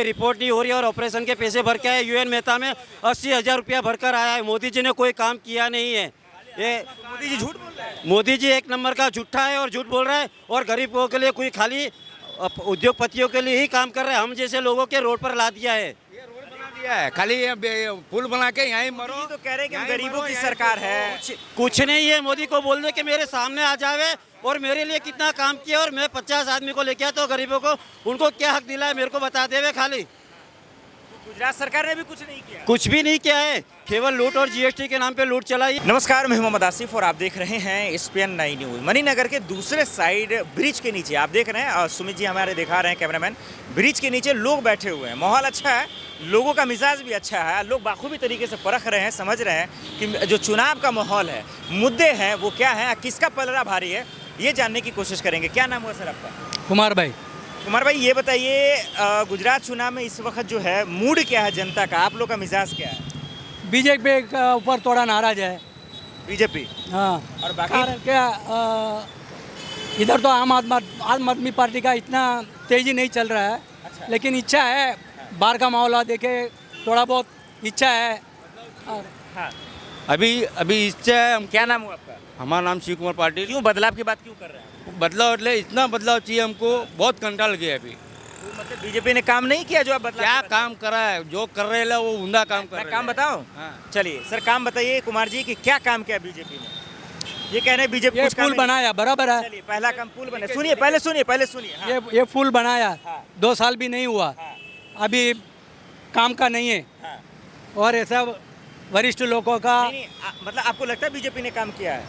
कोई रिपोर्ट नहीं हो रही है और ऑपरेशन के पैसे भर के आए। यूएन मेहता में 80,000 रुपया भरकर आया है। मोदी जी ने कोई काम किया नहीं है। ये मोदी जी झूठ बोल रहे हैं। मोदी जी एक नंबर का झूठा है और झूठ बोल रहा है और गरीबों के लिए कोई खाली उद्योगपतियों के लिए ही काम कर रहे हैं। हम जैसे लोगों के रोड पर ला दिया है। दिया है खाली पुल बना के यहीं मरो। मोदी तो कह रहे हैं कि हम गरीबों की सरकार है। कुछ नहीं है। मोदी को बोल दे कि मेरे सामने आ जावे और मेरे लिए कितना काम किया और मैं 50 आदमी को लेके आता हूँ गरीबों को, उनको क्या हक दिला है मेरे को बता देवे। खाली गुजरात सरकार ने भी कुछ नहीं किया। कुछ भी नहीं किया है, केवल लूट और जीएसटी के नाम पे लूट चलाई। नमस्कार, मैं मोहम्मद आसिफ और आप देख रहे हैं SPN 9 न्यूज़। मणिनगर के दूसरे साइड ब्रिज के नीचे आप देख रहे हैं और सुमित जी हमारे दिखा रहे हैं कैमरामैन। ब्रिज के नीचे लोग बैठे हुए हैं, माहौल अच्छा है, लोगों का मिजाज भी अच्छा है। लोग बाखूबी तरीके से परख रहे हैं, समझ रहे हैं कि जो चुनाव का माहौल है, मुद्दे हैं वो क्या है, किसका पलड़ा भारी है, ये जानने की कोशिश करेंगे। क्या नाम हुआ सर आपका? कुमार भाई। कुमार भाई, ये बताइए गुजरात चुनाव में इस वक्त जो है मूड क्या है जनता का, आप लोग का मिजाज क्या है? बीजेपी के ऊपर थोड़ा नाराज है। बीजेपी हाँ, और बाकी कारण क्या इधर तो आम आदमी पार्टी का इतना तेजी नहीं चल रहा है। अच्छा। लेकिन इच्छा है, बाहर का माहौल देखे थोड़ा बहुत इच्छा है। और हाँ, अभी इच्छा है। हम क्या नाम हुआ आपका? हमारा नाम शिव कुमार पाटिल। क्यों बदलाव की बात क्यों कर रहे हैं? बदलाव એટલે इतना बदलाव चाहिए हमको, बहुत कंटाल गया अभी। तो मतलब बीजेपी ने काम नहीं किया जो आप बदलाव क्या की बात- काम करा है, जो कर रहे हैं वो उमदा काम कर मैं रहे काम हैं। बताऊं? हाँ। चलिए सर, काम बताइए कुमार जी कि क्या काम किया बीजेपी ने। ये कह रहे हैं बीजेपी ये कुछ काम पुल नहीं- बनाया, बराबर है। चलिए पहला काम पुल बना। सुनिए, पहले सुनिए। हाँ, ये पुल बनाया, हाँ। 2 साल भी नहीं हुआ, हाँ, अभी काम का नहीं है। हाँ। और ये सब वरिष्ठ लोगों का, नहीं, मतलब आपको लगता है बीजेपी ने काम किया है?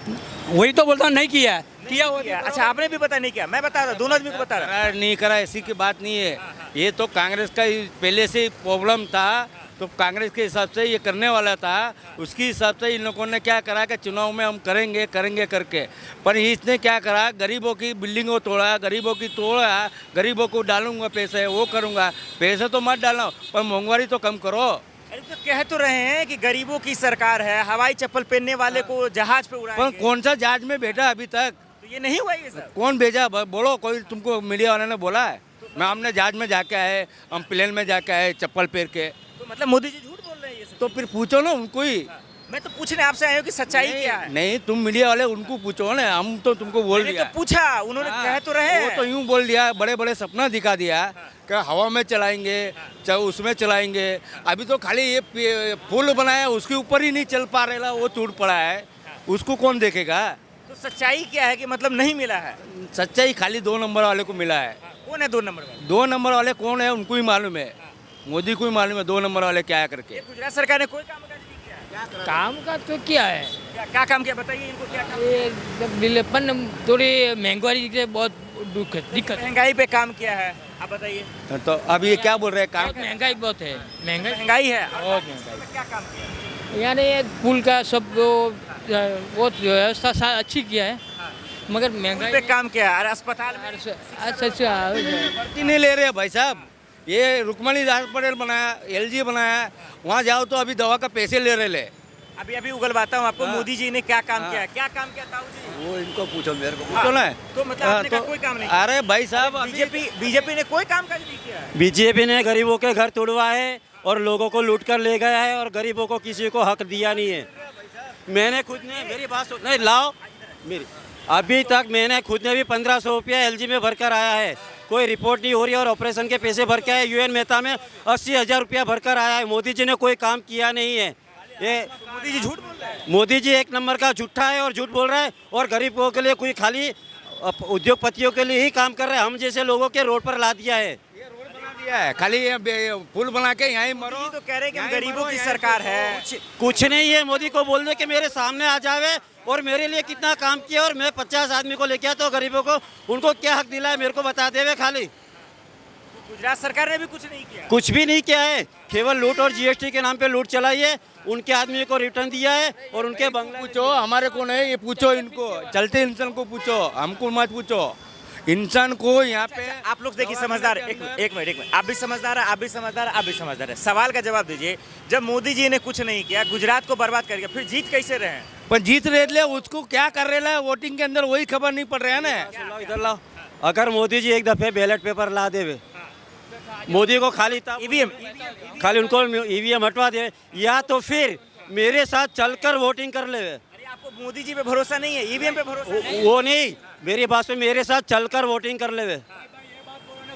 वही तो बोलता हूँ, नहीं किया है। किया हो किया। अच्छा, आपने भी पता नहीं किया, मैं बता रहा हूँ, दोनों आदमी को बता रहा हूँ। करा नहीं करा ऐसी की बात नहीं है। ये तो कांग्रेस का ही पहले से प्रॉब्लम था, तो कांग्रेस के हिसाब से ये करने वाला था। उसके हिसाब से इन लोगों ने क्या करा कि चुनाव में हम करेंगे करके, पर इसने क्या करा, गरीबों की बिल्डिंगों तोड़ा, गरीबों को डालूंगा पैसे, वो करूंगा। पैसे तो मत डालो, पर महंगाई तो कम करो। अरे तो कह तो रहे हैं कि गरीबों की सरकार है, हवाई चप्पल पहनने वाले को जहाज पे पर उड़ाएंगे। कौन सा जहाज में बैठा अभी तक? तो ये नहीं हुआ ये सब। कौन भेजा? बोलो, कोई तुमको मीडिया वाले ने बोला है? मैं हमने जहाज में जाके आए, हम प्लेन में जाके आए चप्पल पहन के। तो मतलब मोदी जी झूठ बोल रहे हैं ये सब। तो फिर पूछो ना उनको ही। मैं तो पूछने आपसे आया हूँ कि सच्चाई क्या है। नहीं, तुम मीडिया वाले उनको पूछो ना, हम तो तुमको बोल मैंने दिया। तो पूछा, उन्होंने हाँ, कह तो रहे वो हैं। तो यूं बोल दिया, बड़े बड़े सपना दिखा दिया कि हवा में चलाएंगे, चाहे उसमें चलाएंगे। अभी तो खाली ये पुल बनाया, उसके ऊपर ही नहीं चल पा रहा, वो टूट पड़ा है, उसको कौन देखेगा? तो सच्चाई क्या है कि मतलब नहीं मिला है? सच्चाई खाली 2 नंबर वाले को मिला है। कौन है 2 नंबर वाला? 2 नंबर वाले कौन है उनको ही मालूम है, मोदी को ही मालूम है 2 नंबर वाले क्या है करके। ये गुजरात सरकार ने कोई काम काज नहीं किया। काम का तो क्या है, क्या काम किया बताइए इनको, क्या काम? ये थोड़ी महंगाई के बहुत दिक्कत है। महंगाई पे काम किया है, आप बताइए। तो अब ये क्या बोल रहे हैं, काम महंगाई बहुत है, महंगाई है, बहुत महंगाई। क्या काम किया? यानी ये पुल का सब वो व्यवस्था अच्छी किया है, मगर पुल महंगाई पे काम किया है, और अस्पताल में भर्ती नहीं ले रहे भाई साहब। ये रुक्मणी दास पटेल बनाया, LG बनाया, वहाँ जाओ तो अभी दवा का पैसे ले रहे ले। अभी उगलवाता हूँ आपको, हाँ। मोदी जी ने क्या काम हाँ। किया है? क्या काम किया ताऊ जी? वो इनको पूछो, मेरे को पूछो ना। तो मतलब आपने कहा कोई काम नहीं किया। अरे भाई साहब, बीजेपी ने कोई काम काज नहीं किया है। बीजेपी ने गरीबों के घर तोड़वाए और लोगों को लूट कर ले गया है और गरीबों को किसी को हक दिया नहीं है। मैंने खुद ने, मेरी बात सुन, नहीं लाओ मेरी, अभी तक मैंने खुद ने भी 1500 रुपया LG में भरकर आया है। कोई रिपोर्ट नहीं हो रही है और ऑपरेशन के पैसे भर के आए। यूएन मेहता में 80,000 रुपया भरकर आया है। मोदी जी ने कोई काम किया नहीं है। ये मोदी जी झूठ बोल रहे हैं। मोदी जी एक नंबर का झूठा है और झूठ बोल रहा है और गरीबों के लिए कोई खाली उद्योगपतियों के लिए ही काम कर रहे हैं। हम जैसे लोगों के रोड पर ला दिया है। दिया है खाली पुल बना के यहीं मरो। मोदी तो कह रहे हैं कि हम गरीबों की सरकार है। कुछ नहीं है। मोदी को बोल दे कि मेरे सामने आ जावे और मेरे लिए कितना काम किया और मैं 50 आदमी को लेके आता हूँ गरीबों को, उनको क्या हक दिला है मेरे को बता देवे। खाली गुजरात सरकार ने भी कुछ नहीं किया। कुछ भी नहीं किया है, केवल लूट और जीएसटी के नाम पे लूट चलाई है। उनके आदमी को रिटर्न दिया है और उनके बंगले पूछो, हमारे को नहीं, ये पूछो इनको, चलते इंसान को पूछो, हमको मत पूछो। इंसान को यहाँ पे आप लोग देखिए समझदार, एक मिनट, आप भी समझदार है, आप भी समझदार है। सवाल का जवाब दीजिए, जब मोदी जी ने कुछ नहीं किया, गुजरात को बर्बाद कर दिया, फिर जीत कैसे रहे हैं? पर जीत रहे ले, उसको क्या कर रहे हैं वोटिंग के अंदर, वही खबर नहीं पड़ रहा है ना। लाओ, इधर लाओ। अगर मोदी जी एक दफे बैलेट पेपर ला देवे मोदी को खाली ईवीएम खाली उनको ईवीएम हटवा दे, या तो फिर मेरे साथ चलकर वोटिंग कर ले। अरे आपको मोदी जी पे भरोसा नहीं है, ईवीएम पे भरोसा है? वो नहीं, मेरी बात पे मेरे साथ चलकर वोटिंग कर ले।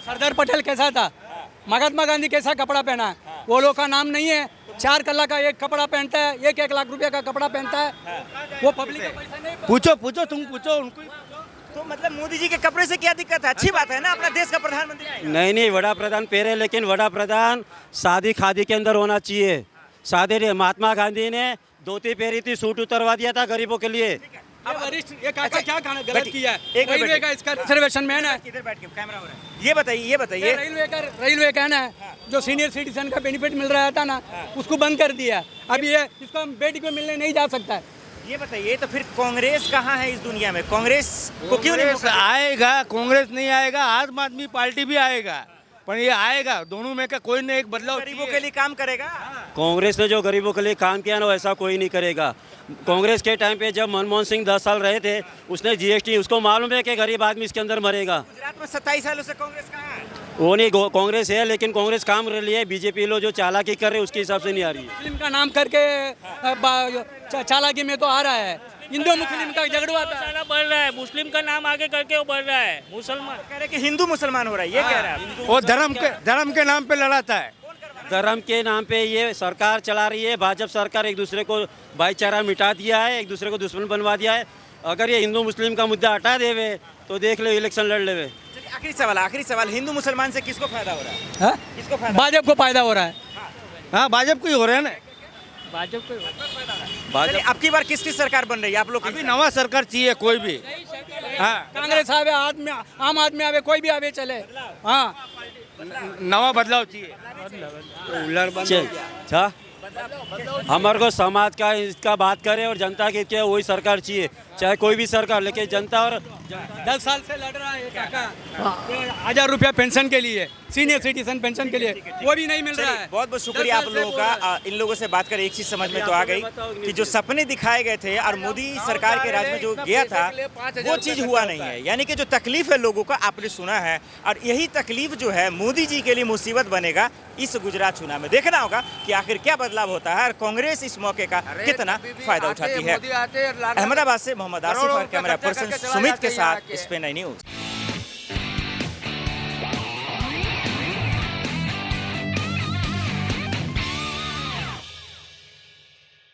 सरदार पटेल कैसा था, महात्मा गांधी कैसा कपड़ा पहना है, वो लोग का नाम नहीं है। 4 कला का एक कपड़ा पहनता है, 1 लाख रुपए का कपड़ा पहनता है, वो पब्लिक का पैसा नहीं। पूछो तुम पूछो उनको। तो मतलब मोदी जी के कपड़े से क्या दिक्कत है? अच्छी बात है ना, अपना देश का प्रधानमंत्री है। नहीं, वड़ा प्रधान पहरे, लेकिन वड़ा प्रधान शादी खादी के अंदर होना चाहिए। शादी महात्मा गांधी ने धोती पहरी थी, सूट उतरवा दिया था गरीबों के लिए। अब वरिष्ठ ये काका क्या गलत बैठिए, किया है? एक मिनट रेलवे का इसका रिजर्वेशन मैन है। इधर बैठ के कैमरा हो रहा है। ये बताइए रेलवे कहना है जो सीनियर सिटीजन का बेनिफिट मिल रहा था ना, उसको बंद कर दिया। अब ये इसको हम बेटी को मिलने नहीं जा सकता है। ये बताइए तो फिर कांग्रेस कहाँ है इस दुनिया में? कांग्रेस को क्यों नहीं कांग्रेस आएगा, कांग्रेस नहीं आएगा, आम आदमी पार्टी भी आएगा, पर ये आएगा, दोनों में का कोई न एक बदलाव गरीबों के लिए काम करेगा? कांग्रेस ने जो गरीबों के लिए काम किया ना, वैसा कोई नहीं करेगा। कांग्रेस के टाइम पे जब मनमोहन सिंह 10 साल रहे थे, उसने जीएसटी, उसको मालूम है कि गरीब आदमी इसके अंदर मरेगा। गुजरात में 27 सालों से कांग्रेस कहाँ है? वो नहीं, कांग्रेस है, लेकिन कांग्रेस काम कर रही है। बीजेपी लोग जो चालाकी कर रहे हैं उसके हिसाब से नहीं आ रही है। मुस्लिम का नाम करके चालाकी में तो आ रहा है, हिंदू मुस्लिम का झगड़ा था। मसाला बढ़ रहा है, मुस्लिम का नाम आगे करके वो बढ़ रहा है, मुसलमान। कह रहे कि हिंदू मुसलमान हो रहा है, ये कह रहा है। वो धर्म के नाम पे लड़ाता है। धर्म के नाम पे ये सरकार चला रही है। भाजपा सरकार एक दूसरे को भाईचारा मिटा दिया है, एक दूसरे को दुश्मन बनवा दिया है। अगर ये हिंदू मुस्लिम का मुद्दा हटा देवे तो देख लो इलेक्शन लड़ लेवे। आखिरी सवाल, हिंदू मुसलमान से किसको फायदा हो रहा है? हाँ? किसको फायदा? भाजपा को फायदा हो रहा है। हाँ, भाजपा को ही हो रहा है ना। चलिए, अब की बार किसकी सरकार बन रही है आप लोग? अभी नवा सरकार चाहिए कोई भी। हाँ, कांग्रेस आवे, आम आदमी आवे, कोई भी आवे चले। हाँ, नवा बदलाव चाहिए। अच्छा, हमारे को समाज का इसका बात करे और जनता की क्या वही सरकार चाहिए, चाहे कोई भी सरकार, लेकिन जनता और 10 साल से लड़ रहा है ये काका 1000 रुपया पेंशन के लिए, सीनियर सिटीजन पेंशन के लिए, वो भी नहीं मिल रहा है। बहुत बहुत शुक्रिया आप लोगों का। इन लोगों से बात कर एक चीज समझ में तो आ गई कि जो सपने दिखाए गए थे और मोदी सरकार के राज में जो गया था वो चीज हुआ नहीं है। यानी कि जो तकलीफ है लोगों का आपने सुना है, और यही तकलीफ जो है मोदी जी के लिए मुसीबत बनेगा इस गुजरात चुनाव में। देखना होगा कि आखिर क्या बदलाव होता है और कांग्रेस इस मौके का कितना फायदा उठाती है। अहमदाबाद से मोहम्मद आसिफ और कैमरा पर्सन सुमित के साथ स्पेन न्यूज।